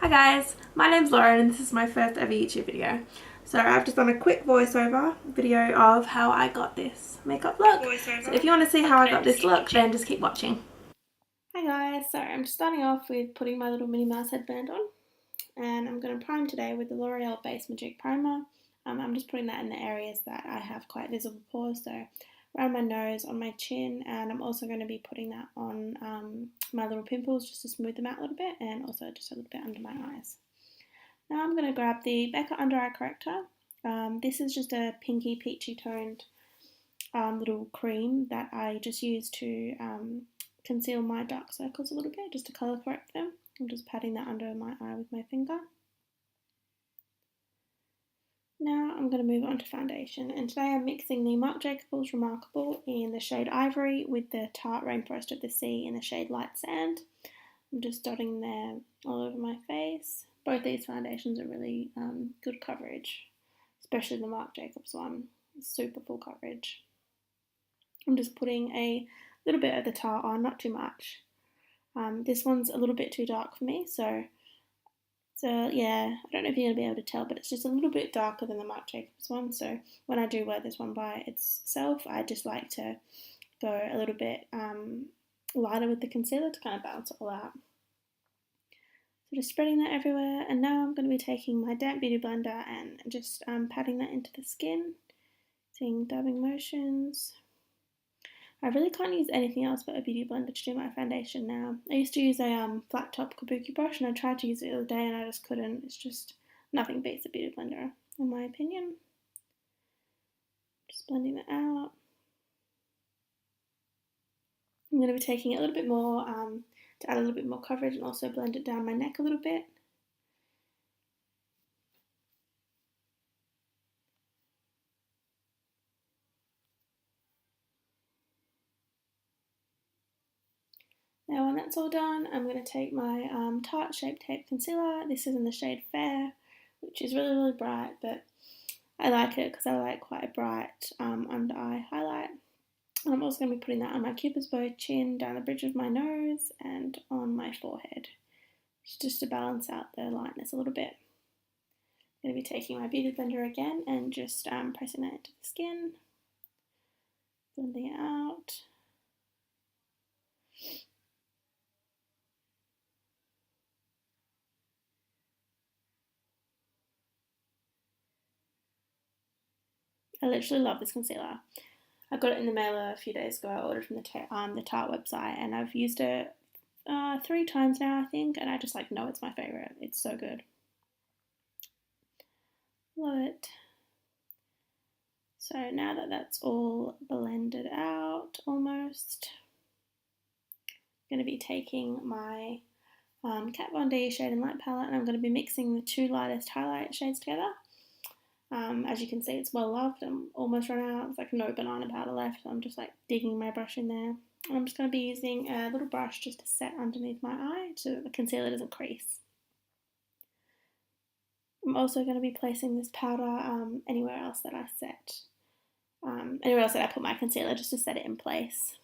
Hi guys, my name's Lauren and this is my first ever YouTube video. So I've just done a quick voiceover video of how I got this makeup look. So if you want to see how I got this look, then just keep watching. Hi guys, so I'm just starting off with putting my little Minnie Mouse headband on. And I'm going to prime today with the L'Oreal Base Magique Primer. I'm just putting that in the areas that I have quite visible pores, so around my nose, on my chin, and I'm also going to be putting that on my little pimples just to smooth them out a little bit, and also just a little bit under my eyes. Now I'm going to grab the Becca Undereye Corrector. This is just a pinky peachy toned little cream that I just use to conceal my dark circles a little bit, just to colour correct them. I'm just patting that under my eye with my finger. Now I'm going to move on to foundation, and today I'm mixing the Marc Jacobs Remarcable in the shade Ivory with the Tarte Rainforest of the Sea in the shade Light Sand. I'm just dotting there all over my face. Both these foundations are really good coverage, especially the Marc Jacobs one. It's super full coverage. I'm just putting a little bit of the Tarte on, not too much. This one's a little bit too dark for me, so yeah, I don't know if you're going to be able to tell, but it's just a little bit darker than the Marc Jacobs one. So when I do wear this one by itself, I just like to go a little bit lighter with the concealer to kind of balance it all out. So just spreading that everywhere, and now I'm going to be taking my damp beauty blender and just patting that into the skin, seeing dabbing motions. I really can't use anything else but a beauty blender to do my foundation now. I used to use a flat top kabuki brush, and I tried to use it the other day and I just couldn't. It's just nothing beats a beauty blender, in my opinion. Just blending that out. I'm going to be taking it a little bit more to add a little bit more coverage and also blend it down my neck a little bit. Now when that's all done, I'm going to take my Tarte Shape Tape Concealer. This is in the shade Fair, which is really, really bright, but I like it because I like quite a bright under eye highlight. And I'm also going to be putting that on my Cupid's bow chin, down the bridge of my nose, and on my forehead, just to balance out the lightness a little bit. I'm going to be taking my beauty blender again and just pressing that into the skin, blending it out. I literally love this concealer. I got it in the mail a few days ago. I ordered from the Tarte website, and I've used it 3 times now, I think, and I just know it's my favourite. It's so good. Love it. So now that that's all blended out almost, I'm going to be taking my Kat Von D Shade and Light palette, and I'm going to be mixing the 2 lightest highlight shades together. As you can see, it's well loved. I'm almost run out. There's no banana powder left, so I'm just digging my brush in there. And I'm just going to be using a little brush just to set underneath my eye so that the concealer doesn't crease. I'm also going to be placing this powder anywhere else that I put my concealer, just to set it in place.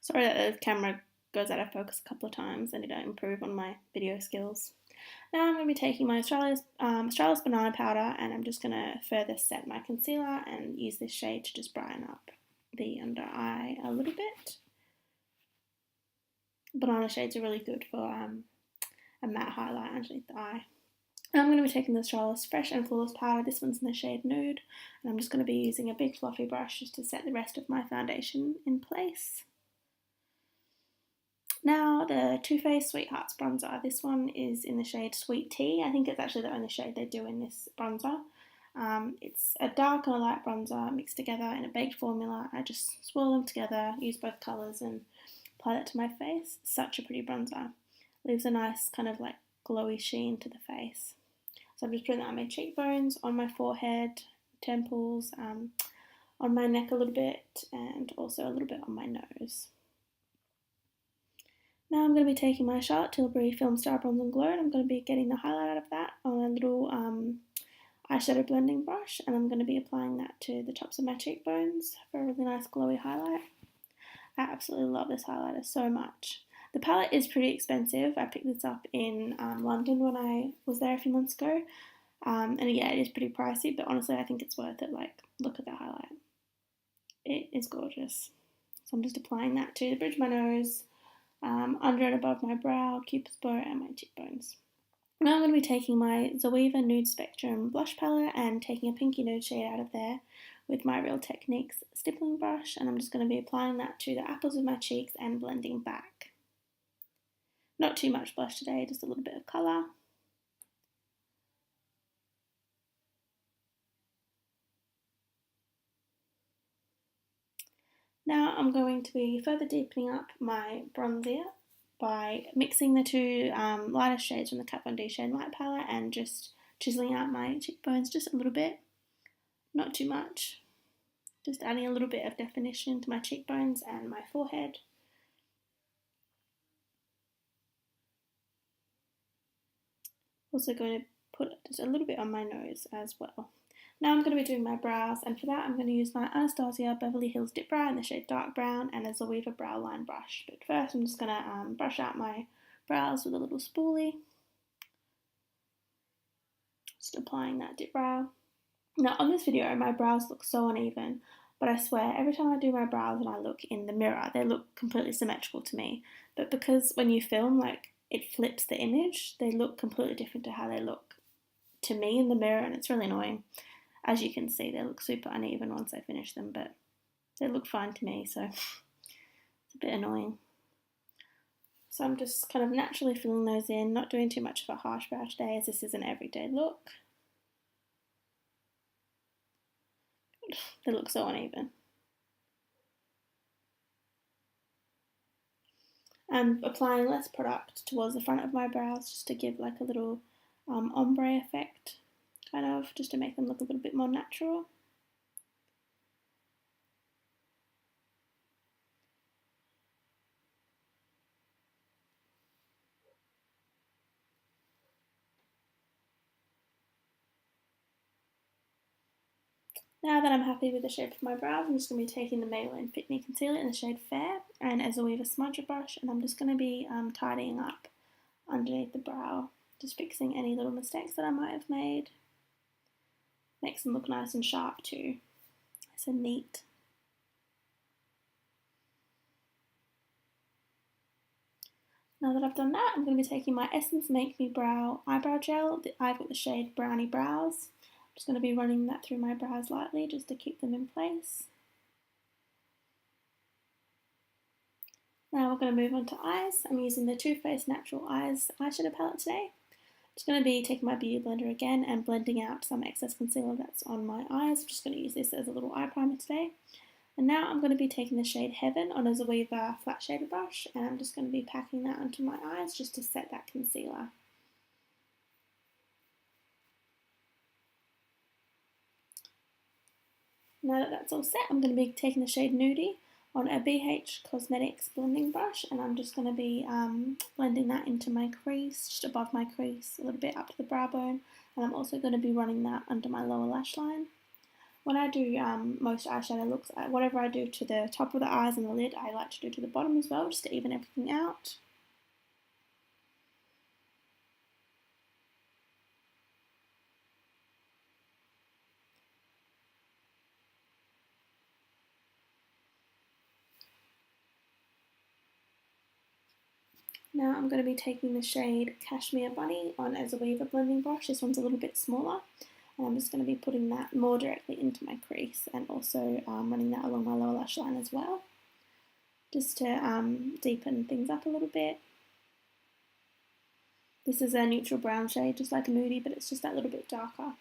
Sorry that the camera goes out of focus a couple of times. I need to improve on my video skills. Now I'm going to be taking my Australis banana powder, and I'm just going to further set my concealer and use this shade to just brighten up the under eye a little bit. Banana shades are really good for a matte highlight underneath the eye. Now I'm going to be taking the Australis Fresh and Flawless powder. This one's in the shade Nude, and I'm just going to be using a big fluffy brush just to set the rest of my foundation in place. Now the Too Faced Sweethearts bronzer. This one is in the shade Sweet Tea. I think it's actually the only shade they do in this bronzer. It's a dark and a light bronzer mixed together in a baked formula. I just swirl them together, use both colours, and apply that to my face. Such a pretty bronzer. Leaves a nice kind of glowy sheen to the face. So I'm just putting that on my cheekbones, on my forehead, temples, on my neck a little bit, and also a little bit on my nose. Now I'm going to be taking my Charlotte Tilbury Filmstar Bronze and Glow, and I'm going to be getting the highlight out of that on a little eyeshadow blending brush, and I'm going to be applying that to the tops of my cheekbones for a really nice glowy highlight. I absolutely love this highlighter so much. The palette is pretty expensive. I picked this up in London when I was there a few months ago. And yeah, it is pretty pricey, but honestly I think it's worth it. Like, look at that highlight. It is gorgeous. So I'm just applying that to the bridge of my nose, under and above my brow, cupid's bow, and my cheekbones. Now I'm going to be taking my Zoeva Nude Spectrum blush palette and taking a pinky nude shade out of there with my Real Techniques stippling brush, and I'm just going to be applying that to the apples of my cheeks and blending back. Not too much blush today, just a little bit of colour. Now I'm going to be further deepening up my bronzer by mixing the two lighter shades from the Kat Von D Shade Light palette and just chiseling out my cheekbones just a little bit, not too much. Just adding a little bit of definition to my cheekbones and my forehead. Also going to put just a little bit on my nose as well. Now I'm going to be doing my brows, and for that I'm going to use my Anastasia Beverly Hills Dipbrow in the shade Dark Brown and a Zoeva Brow Line brush. But first I'm just going to brush out my brows with a little spoolie. Just applying that dip brow. Now on this video my brows look so uneven, but I swear every time I do my brows and I look in the mirror they look completely symmetrical to me. But because when you film, like, it flips the image, they look completely different to how they look to me in the mirror, and it's really annoying. As you can see, they look super uneven once I finish them, but they look fine to me, so it's a bit annoying. So I'm just kind of naturally filling those in, not doing too much of a harsh brow today as this is an everyday look. They look so uneven. And applying less product towards the front of my brows just to give like a little ombre effect, kind of, just to make them look a little bit more natural. Now that I'm happy with the shape of my brows, I'm just going to be taking the Maybelline Fit Me Concealer in the shade Fair and a Zoeva smudger brush, and I'm just going to be tidying up underneath the brow, just fixing any little mistakes that I might have made. Makes them look nice and sharp too, nice and neat. Now that I've done that, I'm going to be taking my Essence Make Me Brow Eyebrow Gel. I've got the shade Browny Brows. I'm just going to be running that through my brows lightly just to keep them in place. Now we're going to move on to eyes. I'm using the Too Faced Natural Eyes eyeshadow palette today. I'm just going to be taking my beauty blender again and blending out some excess concealer that's on my eyes. I'm just going to use this as a little eye primer today. And now I'm going to be taking the shade Heaven on a Zoeva flat shader brush, and I'm just going to be packing that onto my eyes just to set that concealer. Now that that's all set, I'm going to be taking the shade Nude on a BH Cosmetics blending brush, and I'm just going to be blending that into my crease, just above my crease, a little bit up to the brow bone, and I'm also going to be running that under my lower lash line. When I do most eyeshadow looks, whatever I do to the top of the eyes and the lid, I like to do to the bottom as well, just to even everything out. Now I'm going to be taking the shade Cashmere Bunny on a Zoeva blending brush. This one's a little bit smaller. And I'm just going to be putting that more directly into my crease and also running that along my lower lash line as well, just to deepen things up a little bit. This is a neutral brown shade, just like a Nude, but it's just that little bit darker.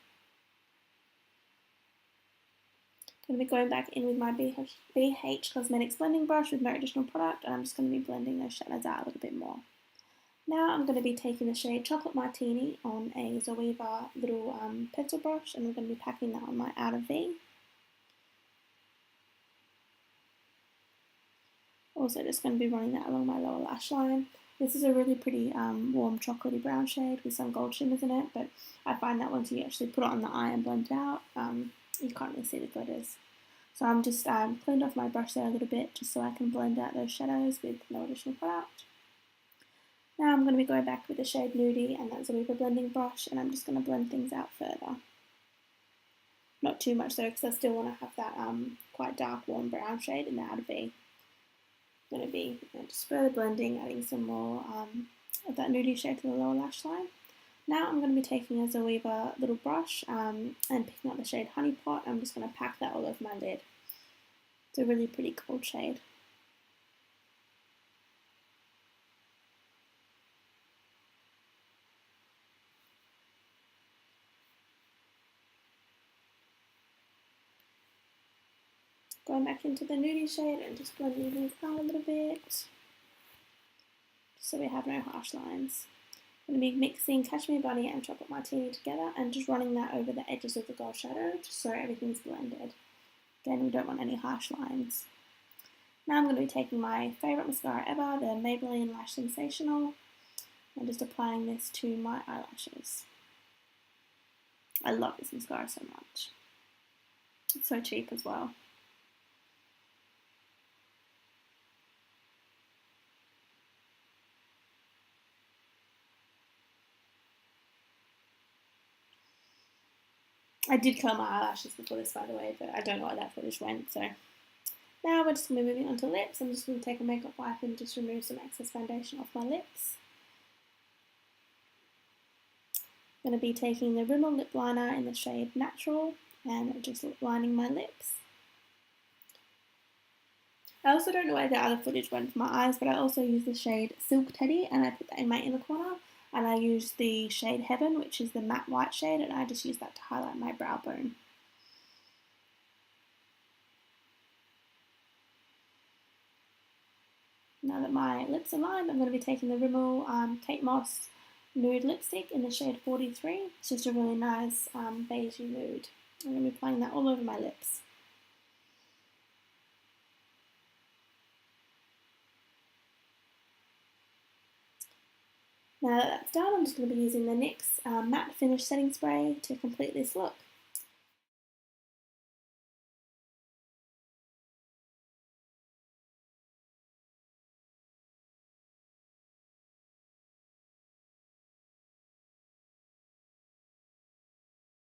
I'm going to be going back in with my BH Cosmetics blending brush with no additional product, and I'm just going to be blending those shadows out a little bit more. Now I'm going to be taking the shade Chocolate Martini on a Zoeva little pencil brush, and I'm going to be packing that on my outer V. Also just going to be running that along my lower lash line. This is a really pretty warm chocolatey brown shade with some gold shimmers in it, but I find that once you actually put it on the eye and blend it out, you can't really see the glitters. So I'm just cleaned off my brush there a little bit just so I can blend out those shadows with no additional product. Now I'm going to be going back with the shade Nude and that Zoeva blending brush, and I'm just going to blend things out further. Not too much though, because I still want to have that quite dark warm brown shade in the outer V. I'm going to be just further blending, adding some more of that Nude shade to the lower lash line. Now I'm going to be taking a Zoeva little brush and picking up the shade Honey Pot. I'm just going to pack that all over my lid. It's a really pretty gold shade. Going back into the Nude shade and just blending things out a little bit, just so we have no harsh lines. I'm going to be mixing Cashmere Bunny and Chocolate Martini together and just running that over the edges of the gold shadow just so everything's blended. Again, we don't want any harsh lines. Now I'm going to be taking my favourite mascara ever, the Maybelline Lash Sensational, and just applying this to my eyelashes. I love this mascara so much. It's so cheap as well. I did curl my eyelashes before this, by the way, but I don't know where that footage went, so. Now we're just going to be moving on to lips. I'm just going to take a makeup wipe and just remove some excess foundation off my lips. I'm going to be taking the Rimmel lip liner in the shade Natural and just lip lining my lips. I also don't know where the other footage went for my eyes, but I also use the shade Silk Teddy and I put that in my inner corner. And I use the shade Heaven, which is the matte white shade, and I just use that to highlight my brow bone. Now that my lips are lined, I'm going to be taking the Rimmel Kate Moss Nude lipstick in the shade 43. It's just a really nice beigey nude. I'm going to be applying that all over my lips. Now that that's done, I'm just going to be using the NYX Matte Finish Setting Spray to complete this look.